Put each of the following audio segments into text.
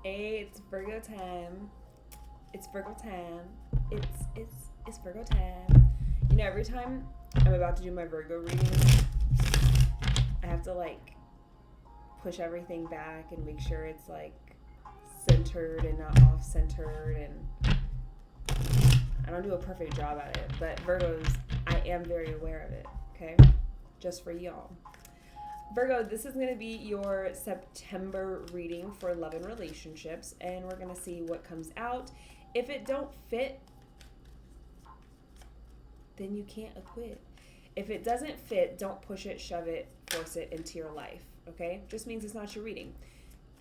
Hey, it's Virgo time. It's Virgo time. It's Virgo time. You know, every time I'm about to do my Virgo reading, I have to like push everything back and make sure it's like centered and not off centered, and I don't do a perfect job at it, but Virgos, I am very aware of it, okay? Just for y'all. Virgo, this is going to be your September reading for love and relationships, and we're going to see what comes out. If it don't fit, then you can't acquit. If it doesn't fit, don't push it, shove it, force it into your life, okay? Just means it's not your reading.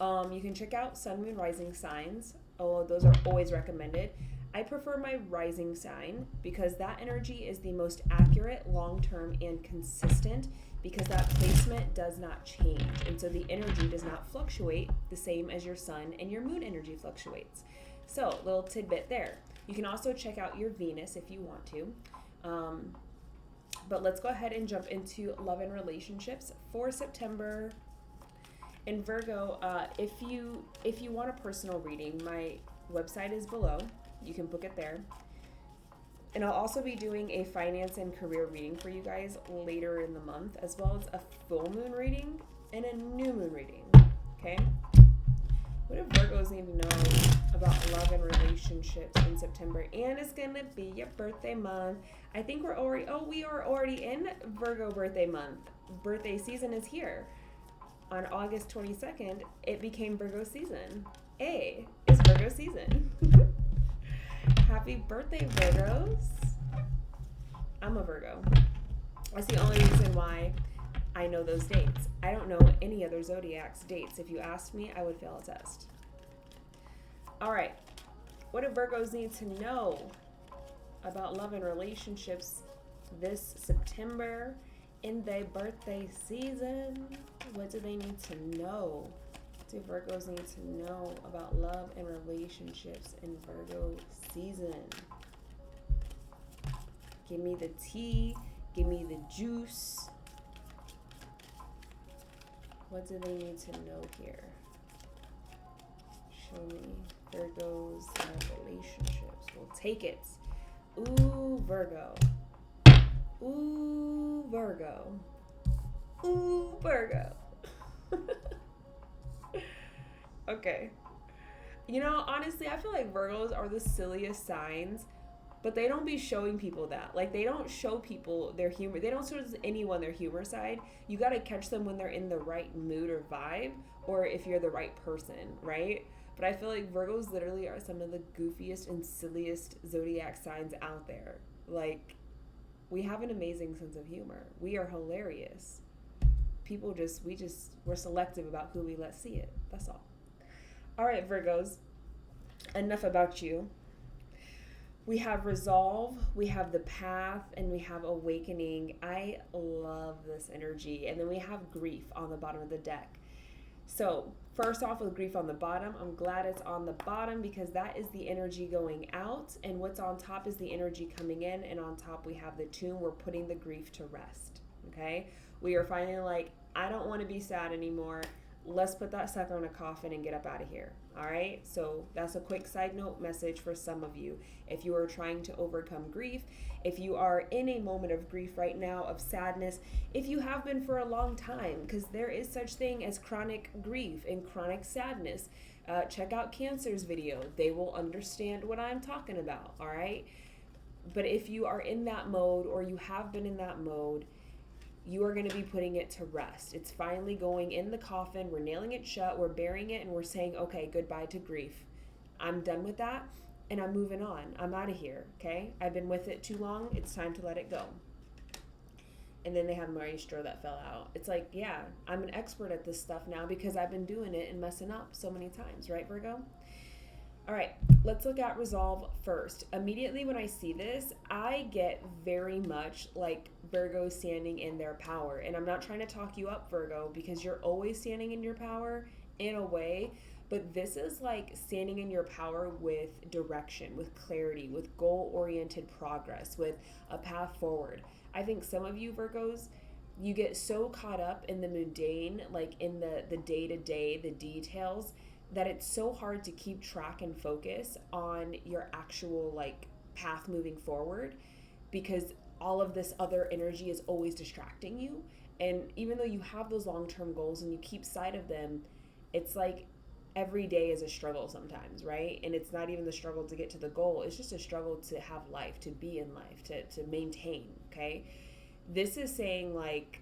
You can check out Sun, Moon, Rising signs. Oh, those are always recommended. I prefer my rising sign because that energy is the most accurate, long-term, and consistent because that placement does not change. And so the energy does not fluctuate the same as your sun and your moon energy fluctuates. So, little tidbit there. You can also check out your Venus if you want to. But let's go ahead and jump into love and relationships for September. In Virgo, if you want a personal reading, my website is below. You can book it there. And I'll also be doing a finance and career reading for you guys later in the month, as well as a full moon reading and a new moon reading. Okay? What do Virgos need to know about love and relationships in September? And it's gonna be your birthday month. I think we are already in Virgo birthday month. Birthday season is here. On August 22nd, it became Virgo season. It's Virgo season. Happy birthday, Virgos. I'm a Virgo. That's the only reason why I know those dates. I don't know any other zodiac's dates. If you asked me, I would fail a test. All right. What do Virgos need to know about love and relationships this September in their birthday season? What do they need to know? What do Virgos need to know about love and relationships in Virgo season? Give me the tea. Give me the juice. What do they need to know here? Show me Virgos and relationships. We'll take it. Ooh, Virgo. Ooh, Virgo. Ooh, Virgo. Okay. You know, honestly, I feel like Virgos are the silliest signs, but they don't be showing people that. Like, they don't show people their humor. They don't show anyone their humor side. You got to catch them when they're in the right mood or vibe, or if you're the right person, right? But I feel like Virgos literally are some of the goofiest and silliest zodiac signs out there. Like, we have an amazing sense of humor. We are hilarious. We're selective about who we let see it. That's all. All right, Virgos, enough about you. We have resolve, we have the path, and we have awakening. I love this energy. And then we have grief on the bottom of the deck. So first off, with grief on the bottom, I'm glad it's on the bottom because that is the energy going out. And what's on top is the energy coming in. And on top, we have the tomb. We're putting the grief to rest. Okay? We are finally like, I don't want to be sad anymore. Let's put that sucker in a coffin and get up out of here. All right? So that's a quick side note message for some of you. If you are trying to overcome grief, if you are in a moment of grief right now, of sadness, if you have been for a long time, because there is such thing as chronic grief and chronic sadness, check out Cancer's video. They will understand what I'm talking about. All right? But if you are in that mode or you have been in that mode, you are going to be putting it to rest. It's finally going in the coffin. We're nailing it shut. We're burying it, and we're saying, okay, goodbye to grief. I'm done with that, and I'm moving on. I'm out of here, okay? I've been with it too long. It's time to let it go. And then they have Maestro that fell out. It's like, yeah, I'm an expert at this stuff now because I've been doing it and messing up so many times, right, Virgo? All right, let's look at resolve first. Immediately when I see this, I get very much like Virgo standing in their power. And I'm not trying to talk you up, Virgo, because you're always standing in your power in a way. But this is like standing in your power with direction, with clarity, with goal-oriented progress, with a path forward. I think some of you Virgos, you get so caught up in the mundane, like in the day-to-day, the details, that it's so hard to keep track and focus on your actual like path moving forward, because all of this other energy is always distracting you. And even though you have those long-term goals and you keep sight of them, it's like every day is a struggle sometimes, right? And it's not even the struggle to get to the goal, it's just a struggle to have life, to be in life, to maintain. Okay, this is saying like,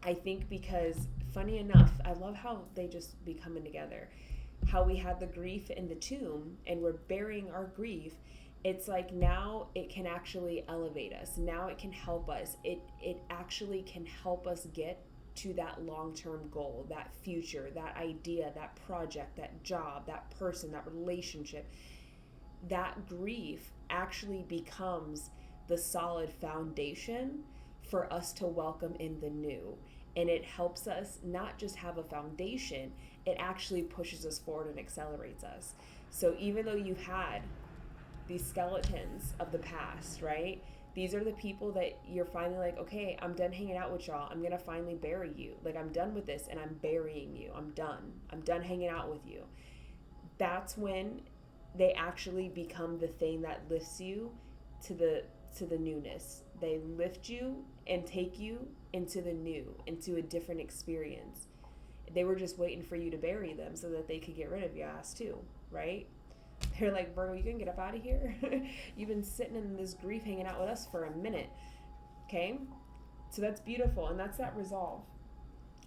I think, because funny enough, I love how they just be coming together, how we had the grief in the tomb and we're burying our grief. It's like now it can actually elevate us, now it can help us, it actually can help us get to that long-term goal, that future, that idea, that project, that job, that person, that relationship. That grief actually becomes the solid foundation for us to welcome in the new. And it helps us not just have a foundation, it actually pushes us forward and accelerates us. So even though you had these skeletons of the past, right? These are the people that you're finally like, okay, I'm done hanging out with y'all. I'm going to finally bury you. Like, I'm done with this and I'm burying you. I'm done. I'm done hanging out with you. That's when they actually become the thing that lifts you to the newness. They lift you and take you into the new, into a different experience. They were just waiting for you to bury them so that they could get rid of your ass too, right? They're like, Virgo, you can get up out of here. You've been sitting in this grief hanging out with us for a minute. Okay? So that's beautiful. And that's that resolve.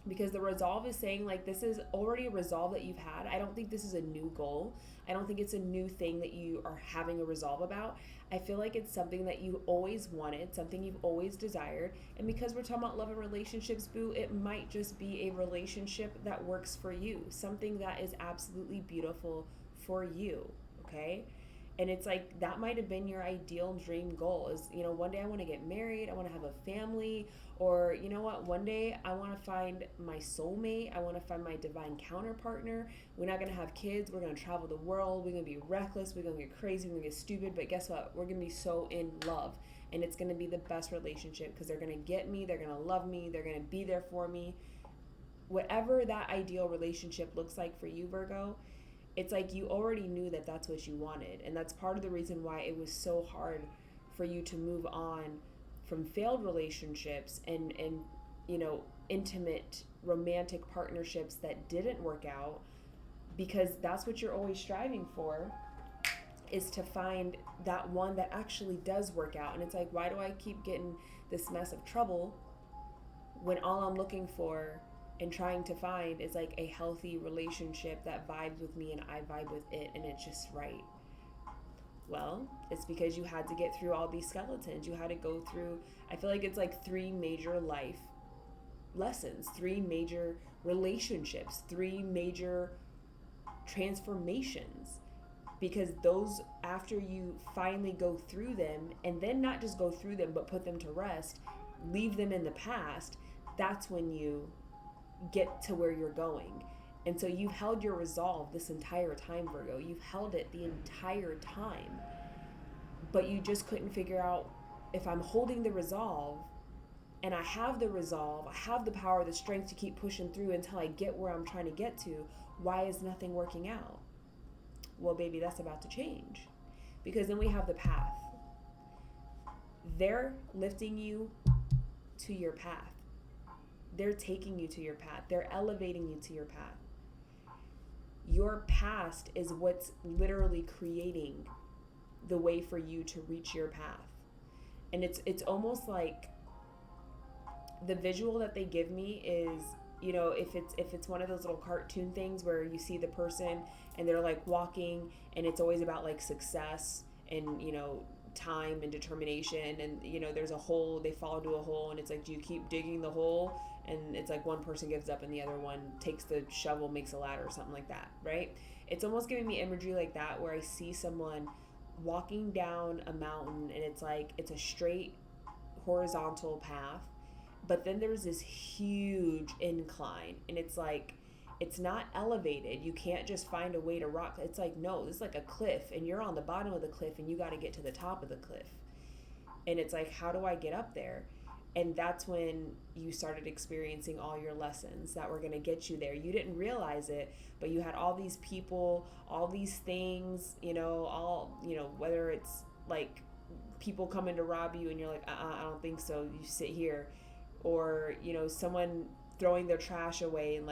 Because the resolve is saying, like, this is already a resolve that you've had. I don't think this is a new goal. I don't think it's a new thing that you are having a resolve about. I feel like it's something that you always wanted, something you've always desired. And because we're talking about love and relationships, boo, it might just be a relationship that works for you. Something that is absolutely beautiful for you. Okay? And it's like, that might have been your ideal dream goal is, you know, one day I want to get married, I want to have a family, or you know what, one day I want to find my soulmate, I want to find my divine counterpartner. We're not going to have kids, we're going to travel the world, we're going to be reckless, we're going to get crazy, we're going to get stupid, but guess what, we're going to be so in love, and it's going to be the best relationship because they're going to get me, they're going to love me, they're going to be there for me. Whatever that ideal relationship looks like for you, Virgo, it's like you already knew that that's what you wanted. And that's part of the reason why it was so hard for you to move on from failed relationships and you know, intimate romantic partnerships that didn't work out, because that's what you're always striving for, is to find that one that actually does work out. And it's like, why do I keep getting this mess of trouble when all I'm looking for and trying to find is like a healthy relationship that vibes with me and I vibe with it and it's just right? Well, it's because you had to get through all these skeletons. You had to go through, I feel like it's like 3 major life lessons, 3 major relationships, 3 major transformations. Because those, after you finally go through them, and then not just go through them but put them to rest, leave them in the past, that's when you get to where you're going. And so you've held your resolve this entire time, Virgo. You've held it the entire time. But you just couldn't figure out, if I'm holding the resolve and I have the resolve, I have the power, the strength to keep pushing through until I get where I'm trying to get to, why is nothing working out? Well, baby, that's about to change. Because then we have the path. They're lifting you to your path. They're taking you to your path. They're elevating you to your path. Your past is what's literally creating the way for you to reach your path. And it's almost like, the visual that they give me is, you know, if it's one of those little cartoon things where you see the person and they're like walking and it's always about like success and, you know, time and determination, and you know, there's a hole, they fall into a hole, and it's like, do you keep digging the hole? And it's like one person gives up and the other one takes the shovel, makes a ladder or something like that, right? It's almost giving me imagery like that, where I see someone walking down a mountain and it's like, it's a straight horizontal path, but then there's this huge incline, and it's like, it's not elevated. You can't just find a way to rock. It's like, no, this is like a cliff, and you're on the bottom of the cliff and you got to get to the top of the cliff. And it's like, how do I get up there? And that's when you started experiencing all your lessons that were going to get you there. You didn't realize it, but you had all these people, all these things, whether it's like people coming to rob you and you're like, I don't think so. You sit here. Or, someone throwing their trash away and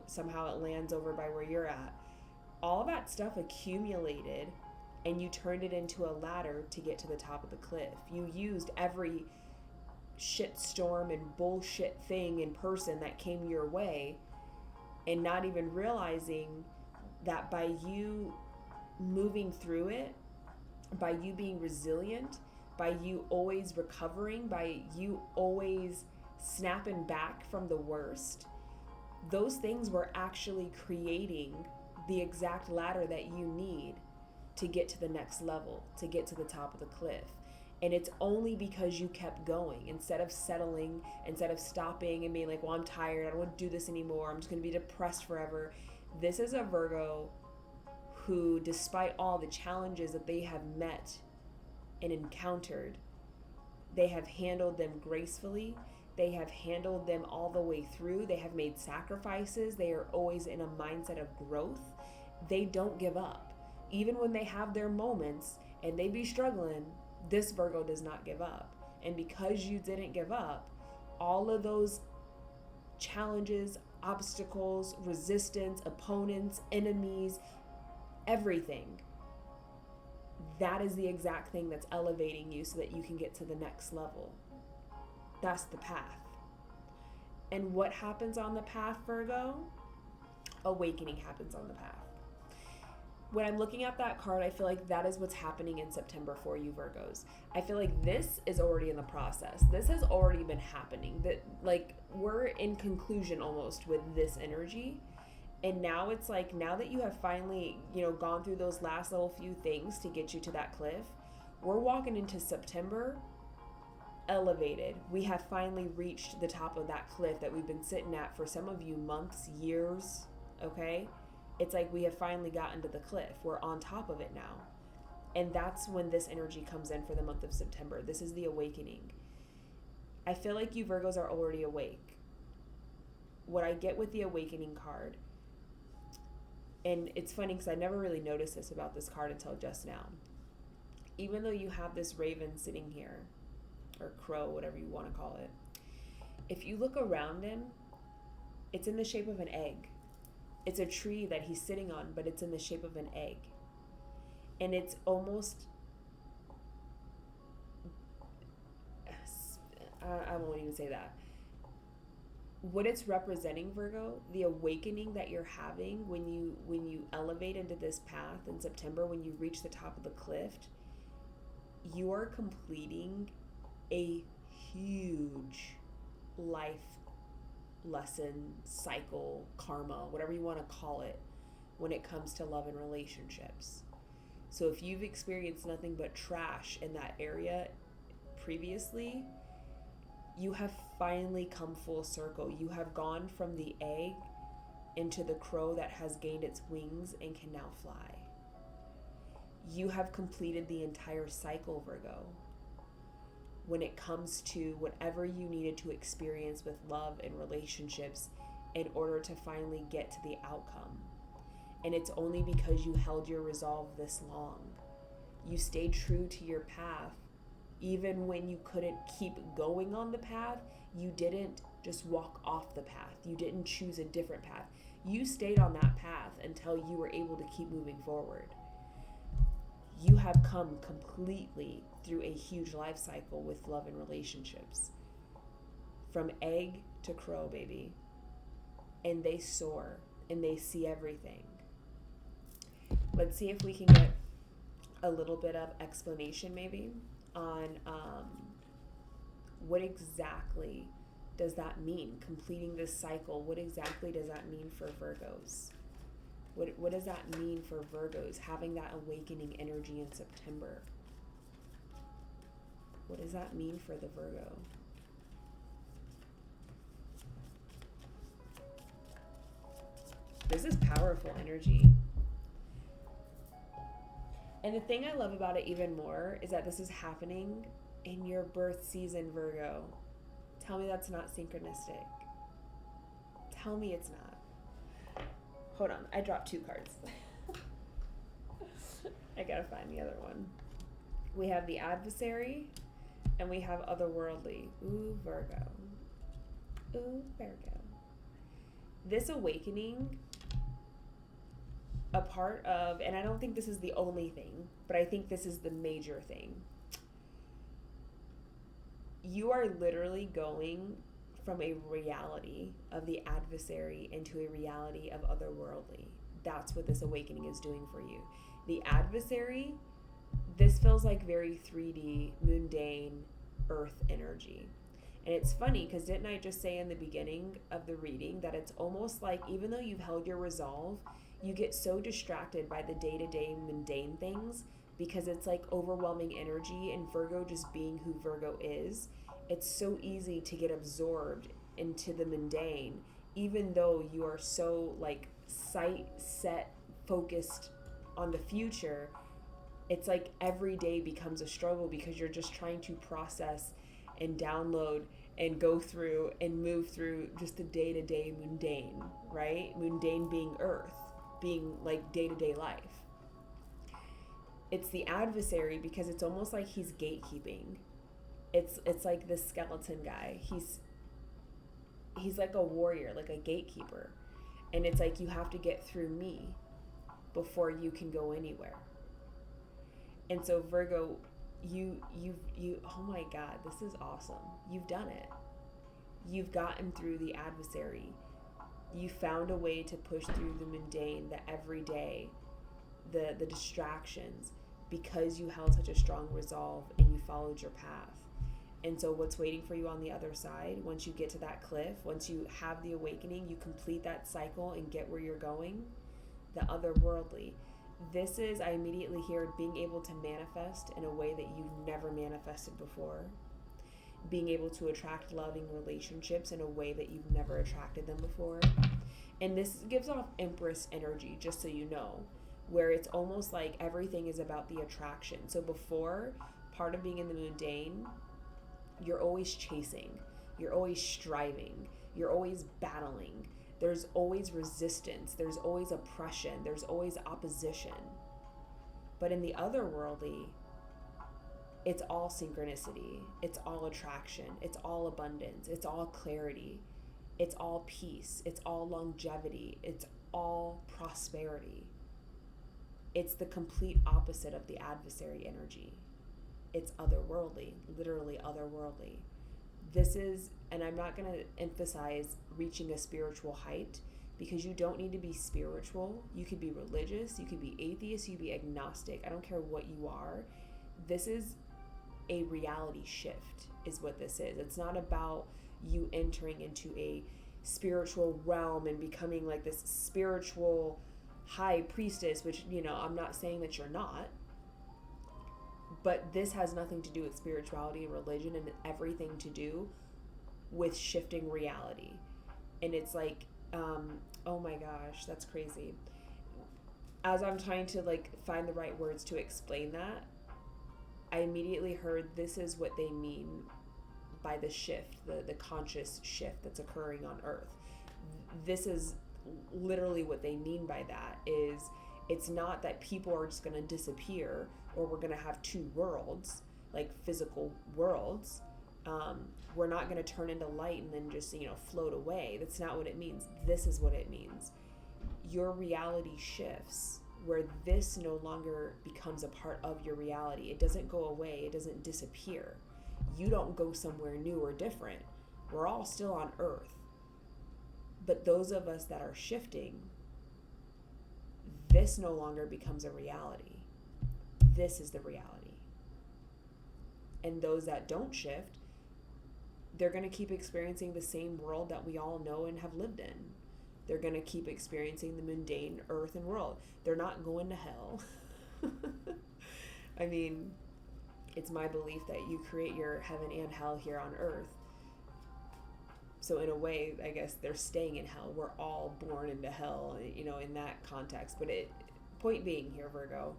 somehow it lands over by where you're at. All that stuff accumulated and you turned it into a ladder to get to the top of the cliff. You used every shitstorm and bullshit thing in person that came your way, and not even realizing that by you moving through it, by you being resilient, by you always recovering, by you always snapping back from the worst, those things were actually creating the exact ladder that you need to get to the next level, to get to the top of the cliff. And it's only because you kept going, instead of settling, instead of stopping and being like, well, I'm tired, I don't want to do this anymore, I'm just going to be depressed forever. This is a Virgo who, despite all the challenges that they have met and encountered, they have handled them gracefully. They have handled them all the way through. They have made sacrifices. They are always in a mindset of growth. They don't give up. Even when they have their moments and they be struggling, this Virgo does not give up. And because you didn't give up, all of those challenges, obstacles, resistance, opponents, enemies, everything, that is the exact thing that's elevating you so that you can get to the next level. That's the path. And what happens on the path, Virgo? Awakening happens on the path. When I'm looking at that card, I feel like that is what's happening in September for you, Virgos. I feel like this is already in the process. This has already been happening. That, like, we're in conclusion almost with this energy. And now it's like, now that you have finally, gone through those last little few things to get you to that cliff, we're walking into September elevated. We have finally reached the top of that cliff that we've been sitting at for some of you months, years, okay? It's like we have finally gotten to the cliff. We're on top of it now. And that's when this energy comes in for the month of September. This is the awakening. I feel like you Virgos are already awake. What I get with the awakening card, and it's funny because I never really noticed this about this card until just now. Even though you have this raven sitting here, or crow, whatever you want to call it, if you look around him, it's in the shape of an egg. It's a tree that he's sitting on, but it's in the shape of an egg. And it's almost, I won't even say that. What it's representing, Virgo, the awakening that you're having when you elevate into this path in September, when you reach the top of the cliff, you are completing a huge life lesson, cycle, karma, whatever you want to call it, when it comes to love and relationships. So if you've experienced nothing but trash in that area previously, you have finally come full circle. You have gone from the egg into the crow that has gained its wings and can now fly. You have completed the entire cycle, Virgo, when it comes to whatever you needed to experience with love and relationships in order to finally get to the outcome. And it's only because you held your resolve this long. You stayed true to your path. Even when you couldn't keep going on the path, you didn't just walk off the path. You didn't choose a different path. You stayed on that path until you were able to keep moving forward. You have come completely through a huge life cycle with love and relationships. From egg to crow, baby. And they soar and they see everything. Let's see if we can get a little bit of explanation maybe on what exactly does that mean? Completing this cycle, what exactly does that mean for Virgos? What does that mean for Virgos, having that awakening energy in September? What does that mean for the Virgo? This is powerful energy. And the thing I love about it even more is that this is happening in your birth season, Virgo. Tell me that's not synchronistic. Tell me it's not. Hold on, I dropped 2 cards. I gotta find the other one. We have the adversary, and we have otherworldly. Ooh, Virgo. Ooh, Virgo. This awakening, a part of, and I don't think this is the only thing, but I think this is the major thing. You are literally going from a reality of the adversary into a reality of otherworldly. That's what this awakening is doing for you. The adversary, this feels like very 3D, mundane, earth energy. And it's funny because didn't I just say in the beginning of the reading that it's almost like even though you've held your resolve, you get so distracted by the day-to-day mundane things because it's like overwhelming energy, and Virgo just being who Virgo is, it's so easy to get absorbed into the mundane, even though you are so like sight set, focused on the future. It's like every day becomes a struggle because you're just trying to process and download and go through and move through just the day-to-day mundane, right? Mundane being earth, being like day-to-day life. It's the adversary because it's almost like he's gatekeeping. It's like this skeleton guy. He's like a warrior, like a gatekeeper. And it's like you have to get through me before you can go anywhere. And so Virgo, you oh my God, this is awesome. You've done it. You've gotten through the adversary. You found a way to push through the mundane, the everyday, the distractions, because you held such a strong resolve and you followed your path. And so what's waiting for you on the other side, once you get to that cliff, once you have the awakening, you complete that cycle and get where you're going, the otherworldly. This is, I immediately hear, being able to manifest in a way that you've never manifested before. Being able to attract loving relationships in a way that you've never attracted them before. And this gives off Empress energy, just so you know, where it's almost like everything is about the attraction. So before, part of being in the mundane, you're always chasing, you're always striving, you're always battling. There's always resistance, there's always oppression, there's always opposition. But in the otherworldly, it's all synchronicity, it's all attraction, it's all abundance, it's all clarity, it's all peace, it's all longevity, it's all prosperity. It's the complete opposite of the adversary energy. It's otherworldly, literally otherworldly. This is, and I'm not going to emphasize reaching a spiritual height, because you don't need to be spiritual. You could be religious, you could be atheist, you could be agnostic. I don't care what you are. This is a reality shift, is what this is. It's not about you entering into a spiritual realm and becoming like this spiritual high priestess, which, you know, I'm not saying that you're not. But this has nothing to do with spirituality and religion, and everything to do with shifting reality. And it's like, oh my gosh, that's crazy. As I'm trying to like find the right words to explain that, I immediately heard this is what they mean by the shift, the conscious shift that's occurring on Earth. This is literally what they mean by that. Is it's not that people are just going to disappear, or we're going to have 2 worlds, like physical worlds. We're not going to turn into light and then just, float away. That's not what it means. This is what it means. Your reality shifts, where this no longer becomes a part of your reality. It doesn't go away. It doesn't disappear. You don't go somewhere new or different. We're all still on Earth. But those of us that are shifting, this no longer becomes a reality. This is the reality. And those that don't shift, they're going to keep experiencing the same world that we all know and have lived in. They're going to keep experiencing the mundane earth and world. They're not going to hell. I mean, it's my belief that you create your heaven and hell here on earth. So in a way, I guess they're staying in hell. We're all born into hell, in that context. But point being here, Virgo,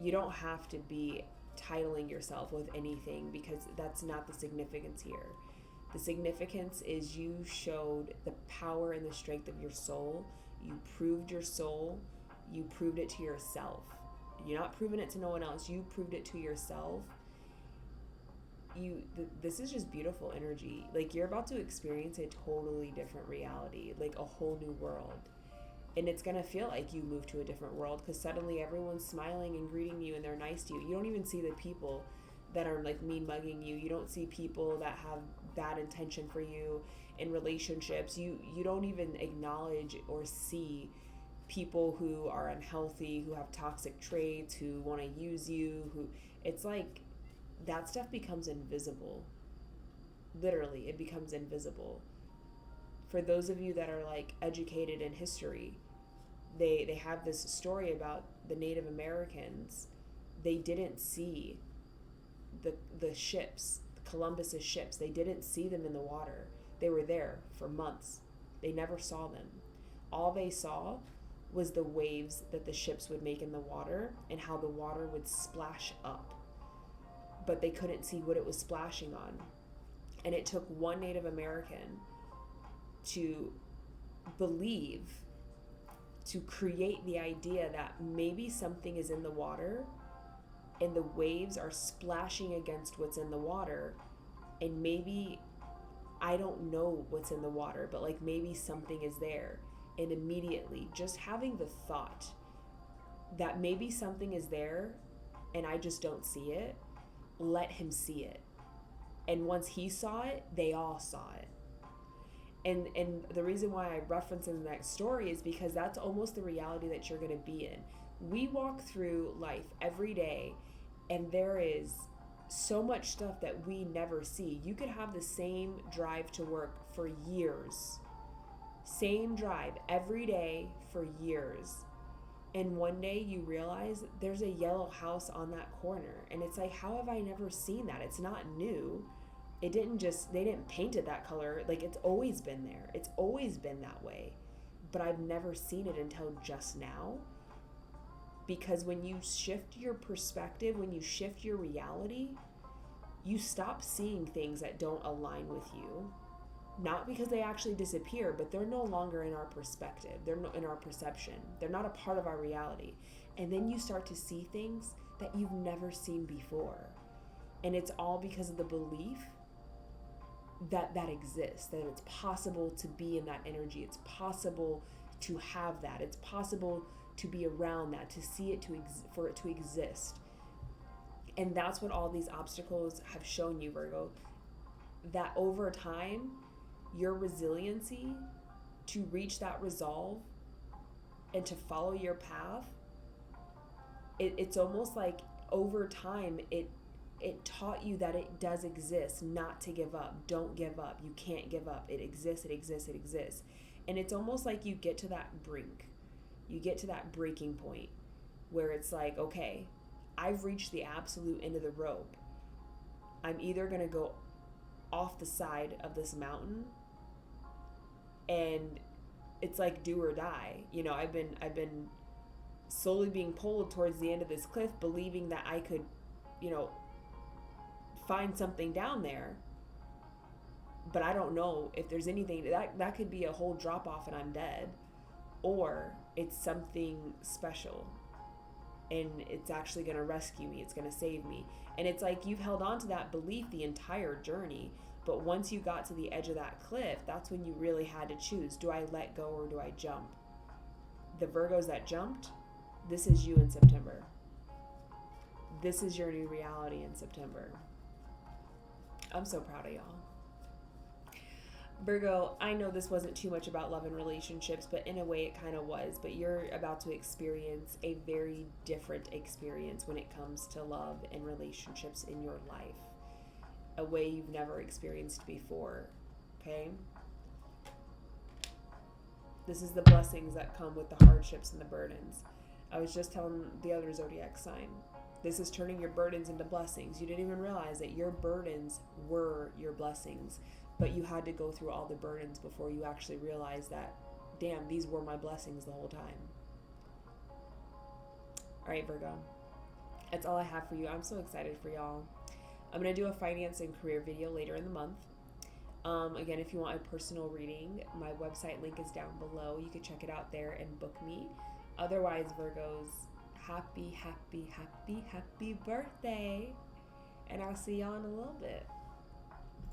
you don't have to be titling yourself with anything, because that's not the significance here. The significance is you showed the power and the strength of your soul. You proved your soul. You proved it to yourself. You're not proving it to no one else. You proved it to yourself. This is just beautiful energy. Like, you're about to experience a totally different reality, like a whole new world. And it's going to feel like you moved to a different world because suddenly everyone's smiling and greeting you and they're nice to you. You don't even see the people that are like mean mugging you. You don't see people that have bad intention for you in relationships. You don't even acknowledge or see people who are unhealthy, who have toxic traits, who want to use you, who it's like that stuff becomes invisible. Literally, it becomes invisible. For those of you that are like educated in history, they have this story about the Native Americans. They didn't see the ships, Columbus's ships. They didn't see them in the water. They were there for months. They never saw them. All they saw was the waves that the ships would make in the water and how the water would splash up. But they couldn't see what it was splashing on. And it took one Native American to believe, to create the idea that maybe something is in the water and the waves are splashing against what's in the water, and maybe I don't know what's in the water, but like maybe something is there. And immediately just having the thought that maybe something is there and I just don't see it, let him see it. And once he saw it, they all saw it. And the reason why I reference in that story is because that's almost the reality that you're going to be in. We walk through life every day and there is so much stuff that we never see. You could have the same drive to work for years. Same drive every day for years. And one day you realize there's a yellow house on that corner. And it's like, how have I never seen that? It's not new. They didn't paint it that color. Like, it's always been there. It's always been that way. But I've never seen it until just now. Because when you shift your perspective, when you shift your reality, you stop seeing things that don't align with you. Not because they actually disappear, but they're no longer in our perspective. They're not in our perception. They're not a part of our reality. And then you start to see things that you've never seen before. And it's all because of the belief that exists, that it's possible to be in that energy. It's possible to have that. It's possible to be around that, to see it, for it to exist. And that's what all these obstacles have shown you, Virgo. That over time, your resiliency to reach that resolve and to follow your path, it's almost like over time it taught you that it does exist, not to give up. Don't give up. You can't give up. It exists, it exists, it exists. And it's almost like you get to that brink. You get to that breaking point where it's like, okay, I've reached the absolute end of the rope. I'm either going to go off the side of this mountain and it's like do or die. You know, I've been slowly being pulled towards the end of this cliff, believing that I could, you know, find something down there. But I don't know if there's anything that could be a whole drop off and I'm dead, or it's something special and it's actually going to rescue me. It's going to save me. And it's like you've held on to that belief the entire journey. But once you got to the edge of that cliff, that's when you really had to choose. Do I let go or do I jump? The Virgos that jumped, this is you in September. This is your new reality in September. I'm so proud of y'all. Virgo, I know this wasn't too much about love and relationships, but in a way it kind of was. But you're about to experience a very different experience when it comes to love and relationships in your life. A way you've never experienced before, okay? This is the blessings that come with the hardships and the burdens. I was just telling the other zodiac sign, this is turning your burdens into blessings. You didn't even realize that your burdens were your blessings, but you had to go through all the burdens before you actually realized that, damn, these were my blessings the whole time. All right, Virgo, that's all I have for you. I'm so excited for y'all. I'm going to do a finance and career video later in the month. Again, if you want a personal reading, my website link is down below. You could check it out there and book me. Otherwise, Virgos, happy, happy, happy, happy birthday. And I'll see y'all in a little bit.